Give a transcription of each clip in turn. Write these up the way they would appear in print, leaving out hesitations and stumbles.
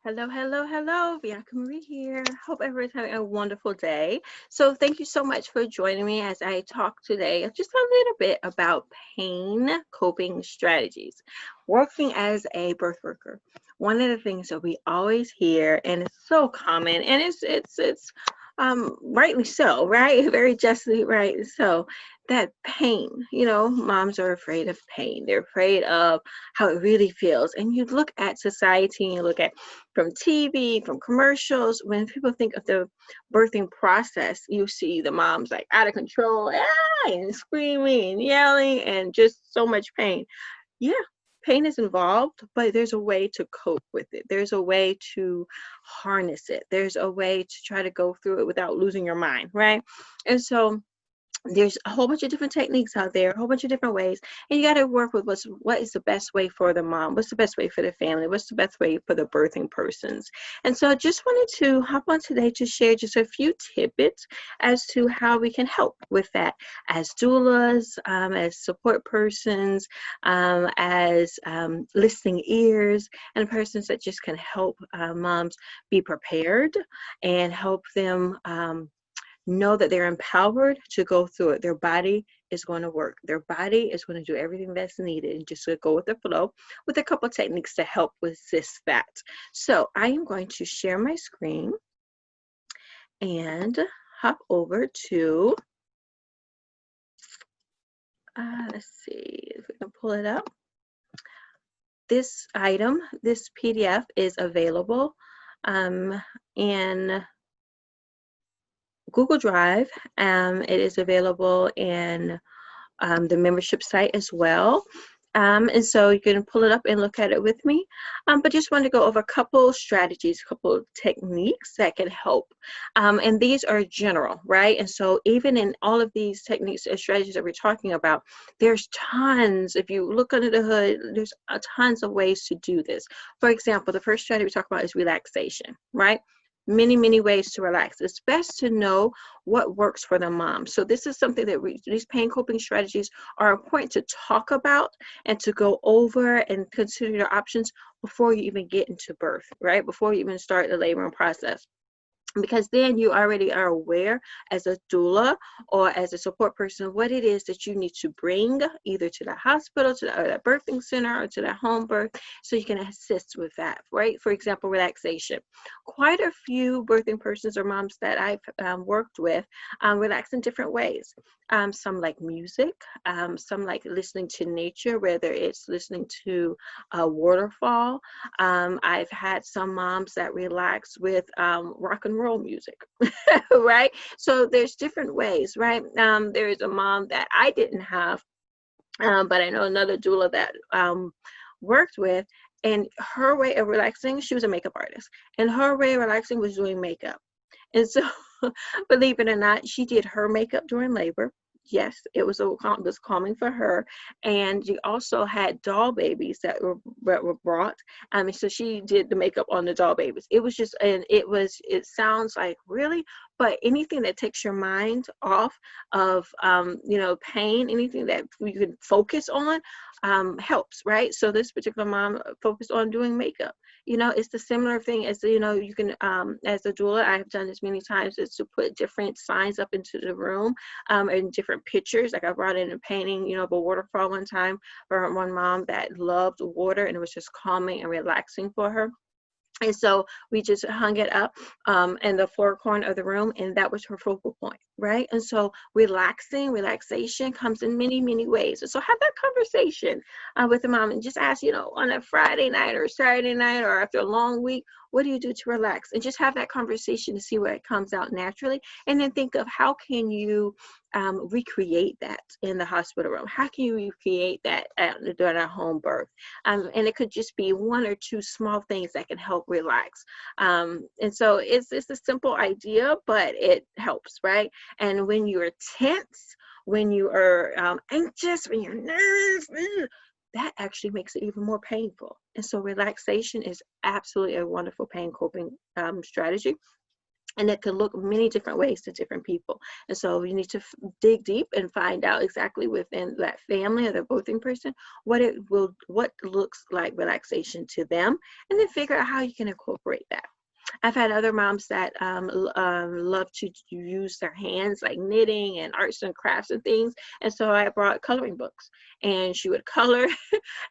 Hello, hello, hello. Bianca Marie here. Hope everyone's having a wonderful day. So thank you so much for joining me as I talk today just a little bit about pain coping strategies. Working as a birth worker, one of the things that we always hear, and it's so common, and it's rightly so, right? Very justly right. So that pain, moms are afraid of pain. They're afraid of how it really feels. And you look at society and you look at from TV, from commercials, when people think of the birthing process, you see the moms like out of control, and screaming and yelling and just so much pain. Yeah, pain is involved, but there's a way to cope with it. There's a way to harness it. There's a way to try to go through it without losing your mind, right? And so there's a whole bunch of different techniques out there, a whole bunch of different ways, and you got to work with what is the best way for the mom, what's the best way for the family, what's the best way for the birthing persons. And so I just wanted to hop on today to share just a few tidbits as to how we can help with that as doulas, as support persons, as listening ears, and persons that just can help moms be prepared and help them know that they're empowered to go through it. Their body is going to work. Their body is going to do everything that's needed, and just to go with the flow with a couple techniques to help resist that. So I am going to share my screen and hop over to, let's see if we can pull it up. This item, this PDF is available in Google Drive. It is available in the membership site as well. And so you can pull it up and look at it with me. But just want to go over a couple strategies, a couple techniques that can help. And these are general, right? And so even in all of these techniques and strategies that we're talking about, there's tons. If you look under the hood, there's tons of ways to do this. For example, the first strategy we talk about is relaxation, right? Many ways to relax. It's best to know what works for the mom. So this is something that these pain coping strategies are important to talk about and to go over and consider your options before you even get into birth, right? Before you even start the laboring process. Because then you already are aware as a doula or as a support person what it is that you need to bring either to the hospital, to the birthing center, or to the home birth, so you can assist with that, right? For example, relaxation. Quite a few birthing persons or moms that I've worked with relax in different ways. Some like music, some like listening to nature, whether it's listening to a waterfall. I've had some moms that relax with rock and roll music, right? So there's different ways, right? There is a mom that I didn't have, but I know another doula that worked with, and her way of relaxing, she was a makeup artist, and her way of relaxing was doing makeup. And so, believe it or not, she did her makeup during labor. Yes, it was calming for her. And she also had doll babies that were brought. So she did the makeup on the doll babies. It was just, and it sounds like really, but anything that takes your mind off of, pain, anything that you can focus on, helps, right? So this particular mom focused on doing makeup. It's the similar thing as, you can, as a doula, I have done this many times, is to put different signs up into the room, and different pictures. Like I brought in a painting, of a waterfall one time for one mom that loved water, and it was just calming and relaxing for her. And so we just hung it up in the floor corner of the room, and that was her focal point, right? And so relaxation comes in many ways. And so have that conversation with the mom and just ask, on a Friday night or Saturday night or after a long week, what do you do to relax? And just have that conversation to see where it comes out naturally. And then think of how can you recreate that in the hospital room? How can you recreate that during a home birth? And it could just be one or two small things that can help relax. And so it's a simple idea, but it helps, right? And when you're tense, when you are anxious, when you're nervous, that actually makes it even more painful. And so relaxation is absolutely a wonderful pain coping strategy. And it can look many different ways to different people. And so you need to dig deep and find out exactly within that family or the birthing person what looks like relaxation to them, and then figure out how you can incorporate that. I've had other moms that love to use their hands, like knitting and arts and crafts and things. And so I brought coloring books, and she would color.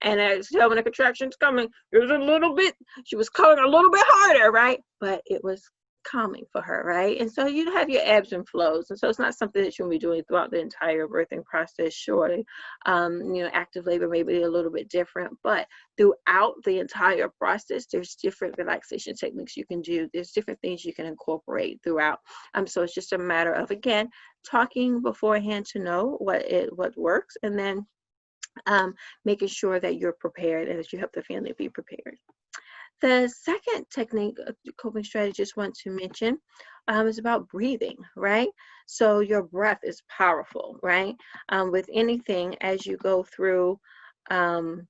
And I was telling when the contraction's coming, here's a little bit. She was coloring a little bit harder, right? But it was calming for her, right? And so you have your ebbs and flows, and so it's not something that you'll be doing throughout the entire birthing process. Surely, active labor may be a little bit different, but throughout the entire process, there's different relaxation techniques you can do. There's different things you can incorporate throughout. So it's just a matter of, again, talking beforehand to know what works, and then making sure that you're prepared and that you help the family be prepared. The second technique of coping strategy I just want to mention is about breathing, right? So your breath is powerful, right? With anything, as you go through any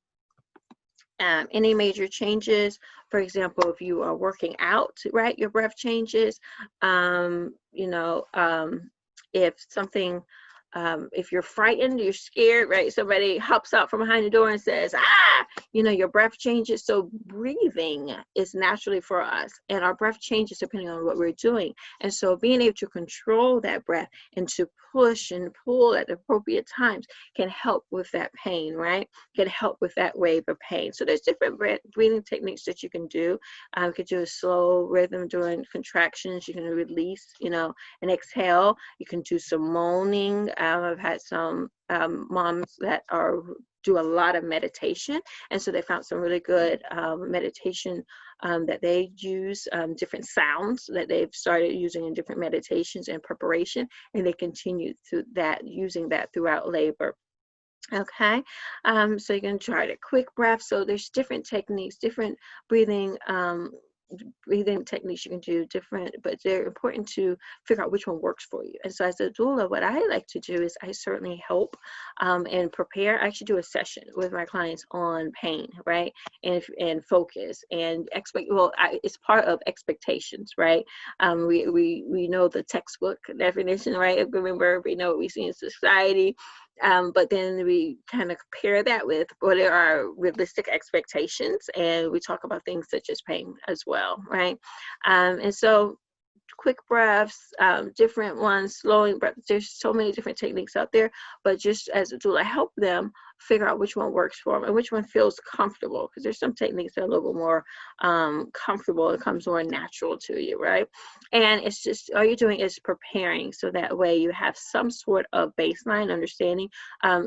major changes, for example, if you are working out, right, your breath changes. If something, if you're frightened, you're scared, right? Somebody hops out from behind the door and says, ah, your breath changes. So breathing is naturally for us, and our breath changes depending on what we're doing. And so being able to control that breath and to push and pull at the appropriate times can help with that pain, right? Can help with that wave of pain. So there's different breathing techniques that you can do. You could do a slow rhythm during contractions. You can release, and exhale. You can do some moaning. I've had some moms that do a lot of meditation, and so they found some really good meditation that they use, different sounds that they've started using in different meditations and preparation, and they continue to using that throughout labor. Okay, so you're going to try the quick breath. So there's different techniques, different breathing techniques you can do, different, but they're important to figure out which one works for you. And so as a doula, what I like to do is I certainly help and prepare. I actually do a session with my clients on pain, right? And focus and it's part of expectations, right? We know the textbook definition, right? Remember, we know what we see in society. But then we kind of compare that with what are our realistic expectations, and we talk about things such as pain as well, right? And so quick breaths, different ones, slowing breaths. There's so many different techniques out there, but just as a doula, help them figure out which one works for them and which one feels comfortable, because there's some techniques that are a little bit more comfortable. It comes more natural to you, right? And it's just, all you're doing is preparing, so that way you have some sort of baseline understanding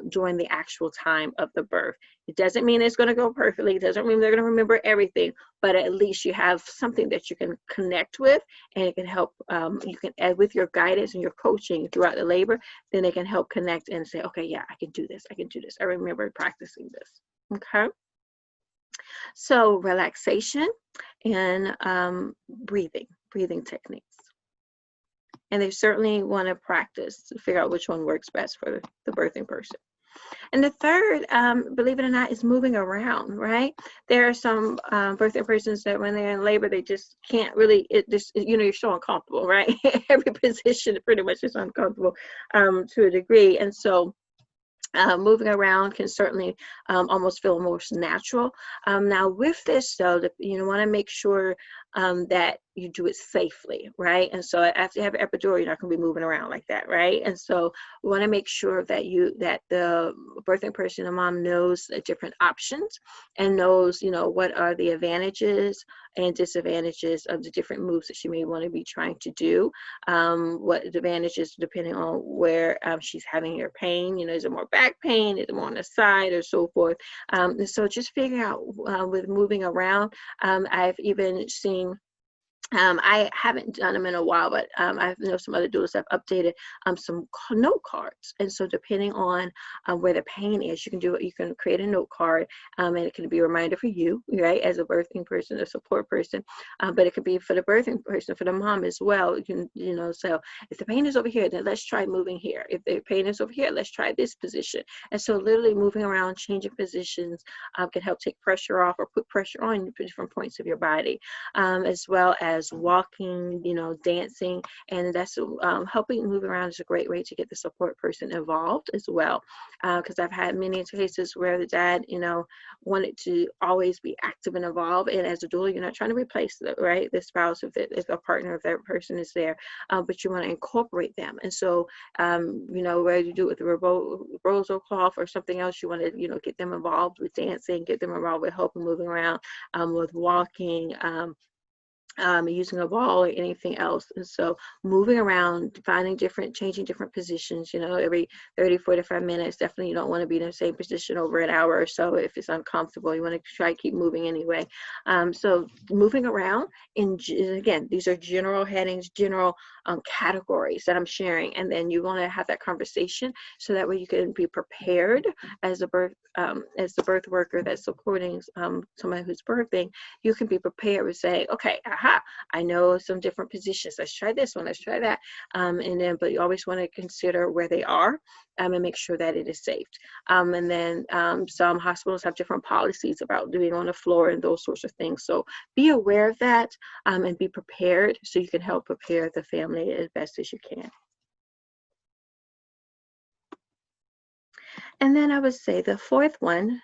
during the actual time of the birth. It doesn't mean it's going to go perfectly. It doesn't mean they're going to remember everything, but at least you have something that you can connect with, and it can help. You can add with your guidance and your coaching throughout the labor, then they can help connect and say, okay, yeah, I can do this. I can do this. I remember practicing this. Okay. So relaxation and breathing techniques. And they certainly want to practice to figure out which one works best for the birthing person. And the third, believe it or not, is moving around, right? There are some birthing persons that when they're in labor, they just can't really, you're so uncomfortable, right? Every position pretty much is uncomfortable to a degree. And so moving around can certainly almost feel most natural. Now with this though, you want to make sure that you do it safely, right? And so after you have an epidural, you're not going to be moving around like that, right? And so we want to make sure that the birthing person, the mom, knows the different options and knows, what are the advantages and disadvantages of the different moves that she may want to be trying to do. What the advantages depending on where she's having her pain. Is it more back pain? Is it more on the side, or so forth? And so just figure out with moving around. I've even seen. I haven't done them in a while, but I know some other doulas have updated some note cards. And so depending on where the pain is, you can create a note card, and it can be a reminder for you, right, as a birthing person, a support person, but it could be for the birthing person, for the mom as well. You can, so if the pain is over here, then let's try moving here. If the pain is over here, let's try this position. And so literally moving around, changing positions can help take pressure off or put pressure on different points of your body, as well as as walking, dancing, and that's helping move around is a great way to get the support person involved as well. Because I've had many cases where the dad, wanted to always be active and involved, and as a doula, you're not trying to replace the spouse if a partner, if that person is there, but you want to incorporate them. And so, whether you do it with the rosal cloth or something else, you want to, get them involved with dancing, get them involved with helping moving around, with walking, using a ball or anything else. And so moving around, changing different positions, every 30, 45 minutes. Definitely you don't want to be in the same position over an hour or so if it's uncomfortable. You want to try to keep moving anyway. So moving around, again, these are general headings, general categories that I'm sharing. And then you want to have that conversation so that way you can be prepared as the birth worker that's supporting somebody who's birthing. You can be prepared to say, okay, I know some different positions. Let's try this one. Let's try that. But you always want to consider where they are and make sure that it is safe. And then some hospitals have different policies about doing on the floor and those sorts of things. So be aware of that and be prepared so you can help prepare the family as best as you can. And then I would say the fourth one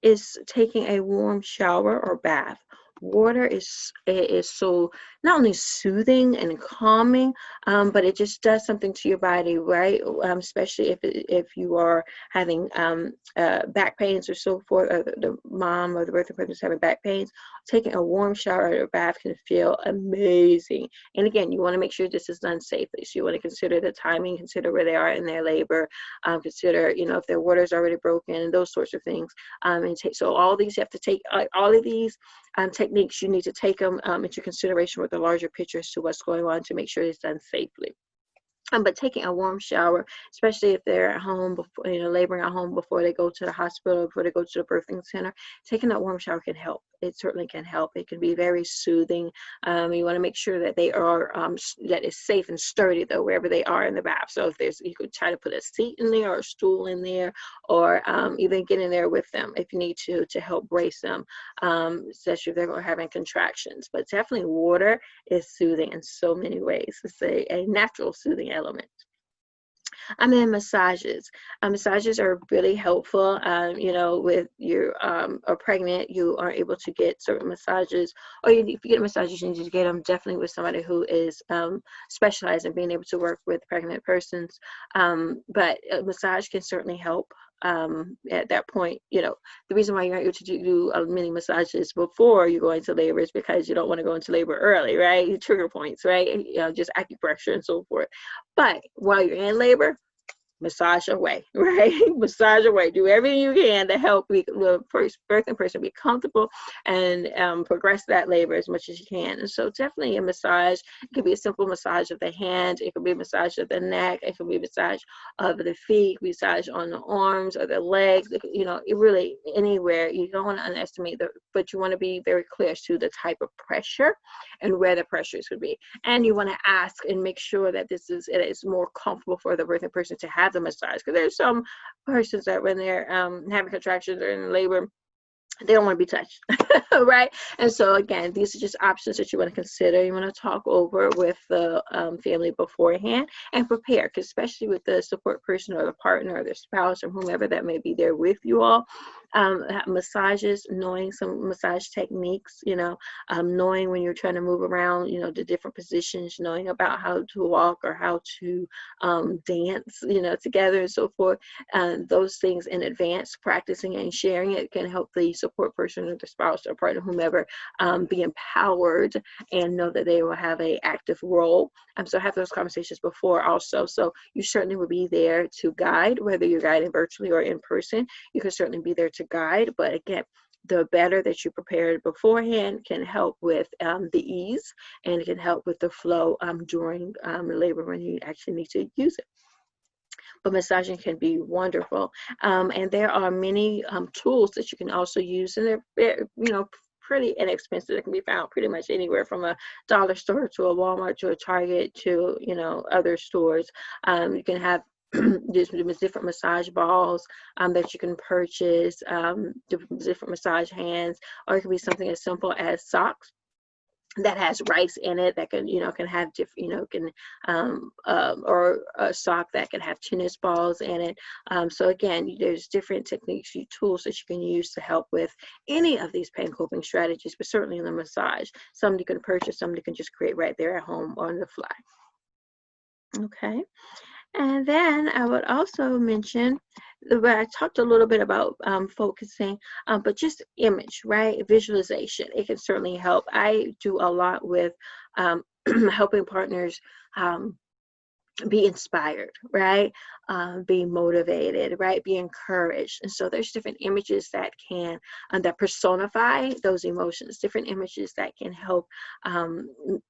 is taking a warm shower or bath. Water is so not only soothing and calming, but it just does something to your body, right? Especially if you are having back pains or so forth, or the mom or the birthing person is having back pains. Taking a warm shower or a bath can feel amazing. And again, you want to make sure this is done safely. So you want to consider the timing, consider where they are in their labor, consider if their water is already broken, and those sorts of things. So all these you have to take all of these techniques, you need to take them into consideration with the larger picture as to what's going on to make sure it's done safely. But taking a warm shower, especially if they're at home, before, laboring at home before they go to the hospital, before they go to the birthing center, taking that warm shower can help. It certainly can help. It can be very soothing. You want to make sure that they are that is safe and sturdy though wherever they are in the bath. So if you could try to put a seat in there or a stool in there, or even get in there with them if you need to help brace them, especially if they're having contractions. But definitely water is soothing in so many ways. It's a natural soothing element. And then massages. Massages are really helpful. With you are pregnant, you are able to get certain massages, or if you get massages, you need to get them definitely with somebody who is specialized in being able to work with pregnant persons. But a massage can certainly help. At that point, the reason why you're not able to do many massages before you go into labor is because you don't want to go into labor early, right? Trigger points, right? Just acupressure and so forth. But while you're in labor, massage away, right? Massage away. Do everything you can to help the birthing person be comfortable and progress that labor as much as you can. And so definitely a massage. It could be a simple massage of the hand. It could be a massage of the neck. It could be a massage of the feet, massage on the arms or the legs. It really anywhere. You don't want to underestimate but you want to be very clear as to the type of pressure and where the pressures would be. And you want to ask and make sure that it is more comfortable for the birthing person to have the massage, because there's some persons that when they're having contractions or in labor, they don't want to be touched, right? And so again, these are just options that you want to consider. You want to talk over with the family beforehand and prepare, because especially with the support person or the partner or the spouse or whomever that may be there with you all, massages, knowing some massage techniques, knowing when you're trying to move around, the different positions, knowing about how to walk or how to dance, together and so forth. Those things in advance, practicing and sharing it can help the support person or the spouse or partner, whomever, be empowered and know that they will have an active role. So have those conversations before also. So you certainly will be there to guide, whether you're guiding virtually or in person. You can certainly be there to guide, but again, the better that you prepared beforehand can help with the ease, and it can help with the flow during labor when you actually need to use it. But massaging can be wonderful, and there are many tools that you can also use, and they're pretty inexpensive. It can be found pretty much anywhere from a dollar store to a Walmart to a Target to other stores. You can have different massage balls that you can purchase, different massage hands, or it can be something as simple as socks that has rice in it, that can, can have different, or a sock that can have tennis balls in it. So again, there's different techniques, tools that you can use to help with any of these pain coping strategies, but certainly in the massage. Some you can purchase, some you can just create right there at home on the fly. Okay. And then I would also mention, where I talked a little bit about focusing, but just image, right? Visualization. It can certainly help. I do a lot with helping partners be inspired, right? Be motivated, right? Be encouraged. And so there's different images that can, that personify those emotions, different images that can help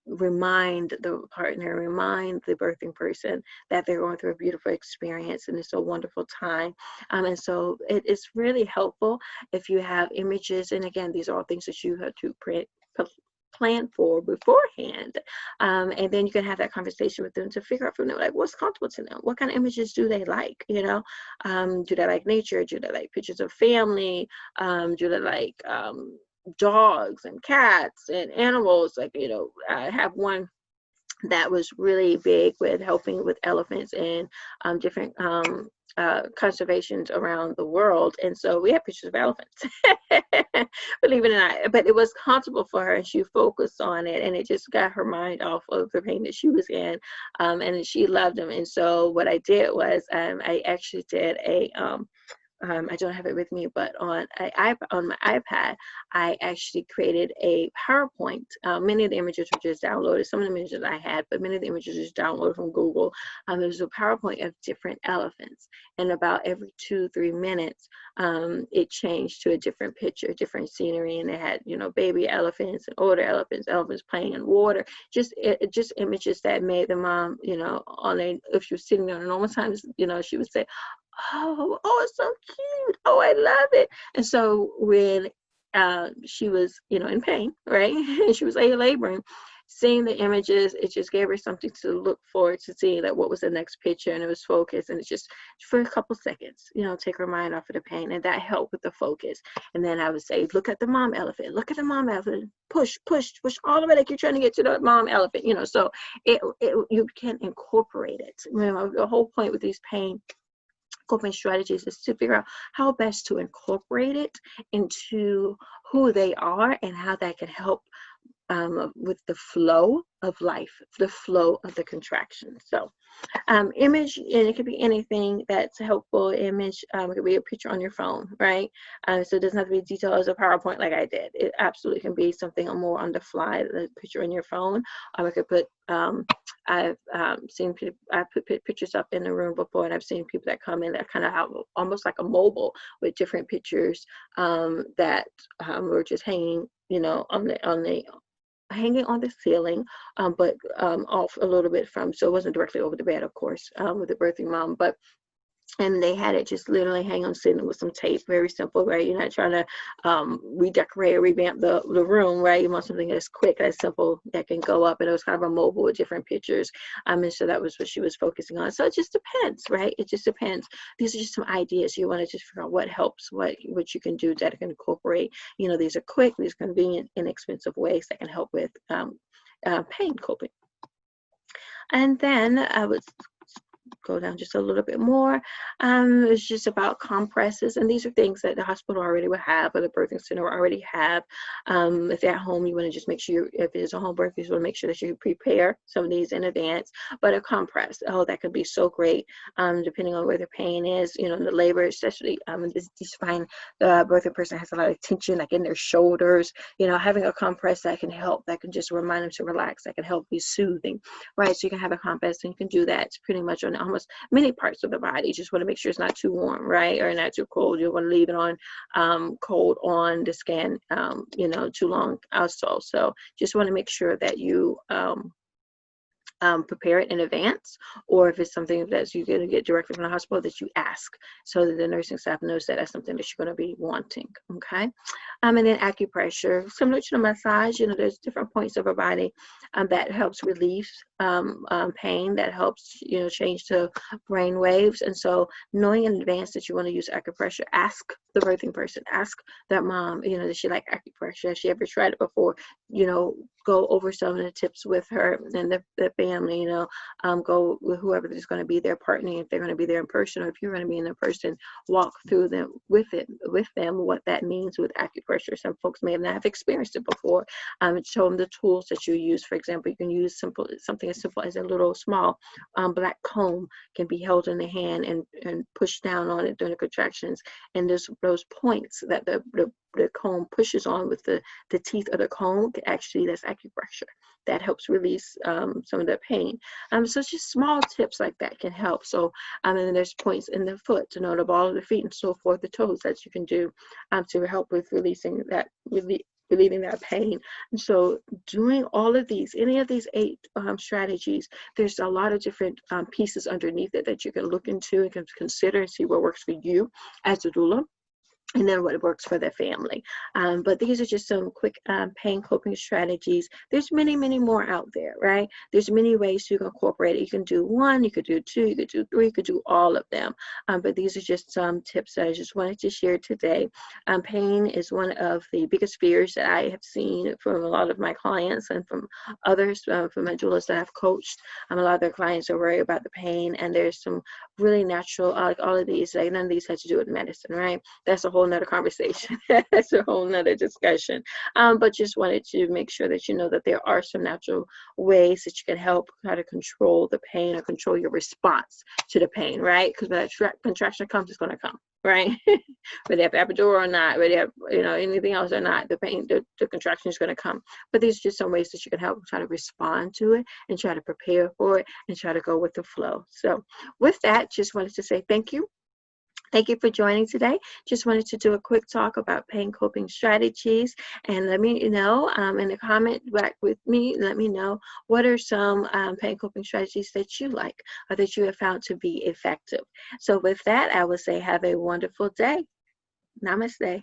remind the partner, remind the birthing person that they're going through a beautiful experience and it's a wonderful time. And so it is really helpful if you have images. And again, these are all things that you have to plan for beforehand, and then you can have that conversation with them to figure out from them, like, what's comfortable to them, what kind of images do they like, do they like nature, do they like pictures of family, do they like dogs and cats and animals, like, I have one that was really big with helping with elephants and different conservations around the world. And so we have pictures of elephants, believe it or not, but it was comfortable for her and she focused on it and it just got her mind off of the pain that she was in, and she loved them. And so what I did was I actually did a I don't have it with me, but on my iPad, I actually created a PowerPoint. Many of the images were just downloaded. Some of the images I had, but many of the images just downloaded from Google. There was a PowerPoint of different elephants, and about every 2-3 minutes, it changed to a different picture, different scenery, and it had, baby elephants and older elephants, elephants playing in water. Just images that made the mom, if she was sitting there on normal times, she would say, oh, it's so cute. Oh, I love it. And so when she was, in pain, right? And she was laboring, seeing the images, it just gave her something to look forward to seeing, that what was the next picture, and it was focused, and it's just for a couple seconds, take her mind off of the pain, and that helped with the focus. And then I would say, look at the mom elephant, look at the mom elephant, push all the way like you're trying to get to the mom elephant, so you can incorporate it. The whole point with these pain coping strategies is to figure out how best to incorporate it into who they are and how that can help with the flow of life, the flow of the contraction. So image, and it could be anything that's a helpful image. It could be a picture on your phone, right? So it doesn't have to be detailed as a PowerPoint like I did. It absolutely can be something more on the fly, the picture on your phone. I could put, I've seen people, I put pictures up in the room before, and I've seen people that come in that kind of have almost like a mobile with different pictures that were just hanging, hanging on the ceiling, but off a little bit from, so it wasn't directly over the bed, of course, with the birthing mom, and they had it just literally hang on sitting with some tape, very simple, right? You're not trying to redecorate or revamp the room, right? You want something that's quick, that's simple, that can go up. And it was kind of a mobile with different pictures. And so that was what she was focusing on. So it just depends, right? It just depends. These are just some ideas. You want to just figure out what helps, what you can do that can incorporate. These are quick, these convenient, inexpensive ways that can help with pain coping. And then I would go down just a little bit more. It's just about compresses, and these are things that the hospital already would have, or the birthing center will already have. If they're at home, you want to just make sure, if it is a home birth, you want to make sure that you prepare some of these in advance. But a compress, that could be so great, depending on where the pain is, in the labor, especially you find the birthing person has a lot of tension, like in their shoulders, having a compress that can help, that can just remind them to relax, that can help be soothing, right? So you can have a compress, and you can do that pretty much on almost many parts of the body. You just want to make sure it's not too warm, right? Or not too cold. You want to leave it on cold on the skin, too long also. So just want to make sure that you prepare it in advance, or if it's something that you're going to get directly from the hospital, that you ask, so that the nursing staff knows that that's something that you're going to be wanting. Okay. And then acupressure, similar to the massage, there's different points of our body that helps relieve pain, that helps change to brain waves. And so knowing in advance that you want to use acupressure, ask the birthing person. Ask that mom, you know, does she like acupressure? Has she ever tried it before? You know, go over some of the tips with her and the family, you know, go with whoever is going to be their partner, if they're going to be there in person, or if you're going to be in the person, walk through them with them, what that means with acupressure. Some folks may not have experienced it before. Show them the tools that you use. For example, you can use something as simple as a little small black comb can be held in the hand and pushed down on it during the contractions. And there's those points that the comb pushes on with the teeth of the comb. Actually, that's acupressure. That helps release some of the pain. So it's just small tips like that can help. So and then there's points in the foot, to know the ball of the feet and so forth, the toes that you can do to help with relieving that pain. And so doing all of these, any of these 8 strategies, there's a lot of different pieces underneath it that you can look into and can consider and see what works for you as a doula, and then what works for their family. But these are just some quick pain coping strategies. There's many, many more out there, right? There's many ways you can incorporate it. You can do 1, you could do 2, you could do 3, you could do all of them. But these are just some tips that I just wanted to share today. Pain is one of the biggest fears that I have seen from a lot of my clients and from others, from my doulas that I've coached. A lot of their clients are worried about the pain, and there's some really natural, like all of these, like none of these have to do with medicine, right? That's a whole nother conversation. That's a whole nother discussion. But just wanted to make sure that you know that there are some natural ways that you can help how to control the pain or control your response to the pain, right? Because when that contraction comes, it's going to come, right? Whether they have epidural or not, whether they have, you know, anything else or not, the pain, the contraction is going to come. But these are just some ways that you can help try to respond to it and try to prepare for it and try to go with the flow. So with that, just wanted to say thank you. Thank you for joining today. Just wanted to do a quick talk about pain coping strategies, and let me know in the comment back with me, let me know what are some pain coping strategies that you like or that you have found to be effective. So with that, I would say have a wonderful day. Namaste.